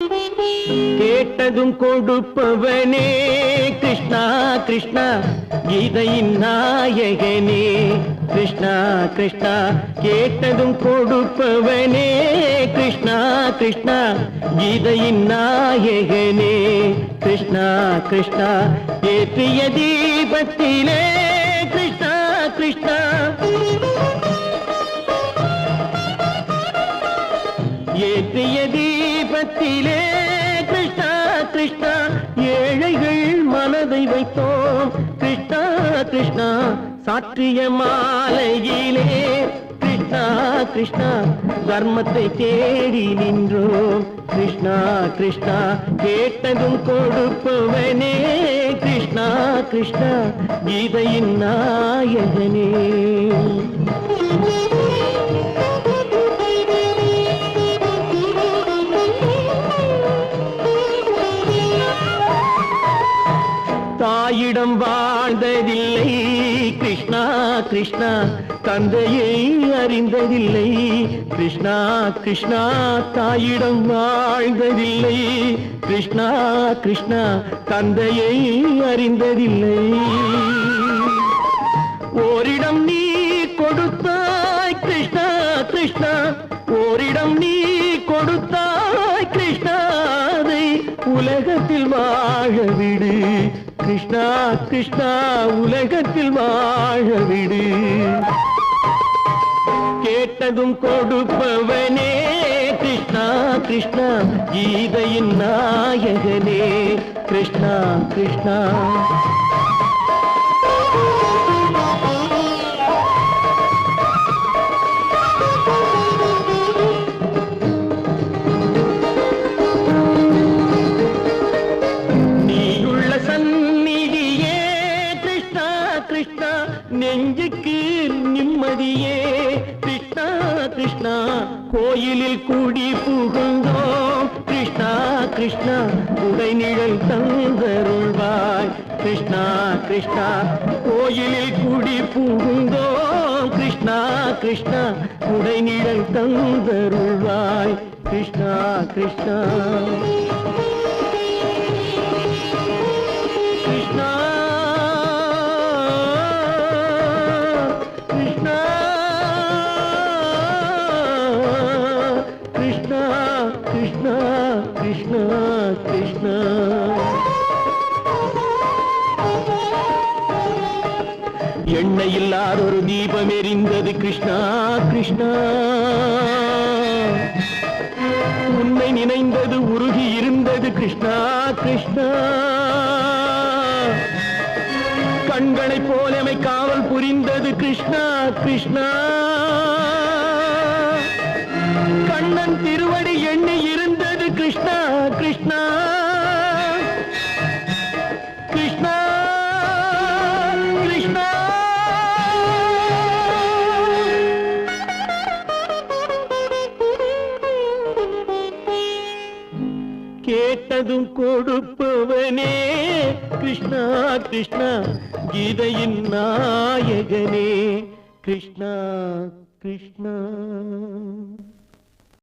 கேட்டதும் கொடுப்பவனே கிருஷ்ணா கிருஷ்ணா கீதையின் நாயகனே கிருஷ்ணா கிருஷ்ணா கேட்டதும் கொடுப்பவனே கிருஷ்ணா கிருஷ்ணா கீதையின் நாயகனே கிருஷ்ணா கிருஷ்ணா ஏற்றிய தீபத்திலே கிருஷ்ணா கிருஷ்ணா ஏற்றிய தீபத்திலே கிருஷ்ணா கிருஷ்ணா ஏழைகள் மனதை வைத்தோம் கிருஷ்ணா கிருஷ்ணா சாற்றிய மாலையிலே கிருஷ்ணா கிருஷ்ணா தர்மத்தை தேடி நின்றோம் கிருஷ்ணா கிருஷ்ணா கேட்டதும் கொடுப்பவனே கிருஷ்ணா கிருஷ்ணா கீதையின் நாயகனே தாயிடம் வாழ்ந்ததில்லை கிருஷ்ணா கிருஷ்ணா தந்தையை அறிந்ததில்லை கிருஷ்ணா கிருஷ்ணா தாயிடம் வாழ்ந்ததில்லை கிருஷ்ணா கிருஷ்ணா தந்தையை அறிந்ததில்லை ஓரிடம் நீ கொடுத்தாய் கிருஷ்ணா கிருஷ்ணா ஓரிடம் நீ கொடுத்தாய் கிருஷ்ணா அதை உலகத்தில் வாழ விடு கிருஷ்ணா கிருஷ்ணா உலகத்தில் வாழ விடு கேட்டதும் கொடுப்பவனே கிருஷ்ணா கிருஷ்ணா கீதையின் நாயகனே கிருஷ்ணா கிருஷ்ணா கிருஷ்ணா நெஞ்சுக்கு நிம்மதியே கிருஷ்ணா கிருஷ்ணா கோயிலில் கூடி புகுந்தோம் கிருஷ்ணா கிருஷ்ணா உடைநிழல் தந்தருள்வாய் கிருஷ்ணா கிருஷ்ணா கோயிலில் கூடி புகுந்தோம் கிருஷ்ணா கிருஷ்ணா உடைநிழல் தந்தருள்வாய் கிருஷ்ணா கிருஷ்ணா கிருஷ்ணா கிருஷ்ணா கிருஷ்ணா கிருஷ்ணா எண்ணெய் இல்லாத ஒரு தீபம் எரிந்தது கிருஷ்ணா கிருஷ்ணா உன்னை நினைந்தது உருகி இருந்தது கிருஷ்ணா கிருஷ்ணா கண்களைப் போலமை காவல் புரிந்தது கிருஷ்ணா கிருஷ்ணா கண்ணன் திருவடி எண்ணி இருந்தது கிருஷ்ணா கிருஷ்ணா கிருஷ்ணா கிருஷ்ணா கேட்டதும் கொடுப்பவனே கிருஷ்ணா கிருஷ்ணா கீதையின் நாயகனே கிருஷ்ணா கிருஷ்ணா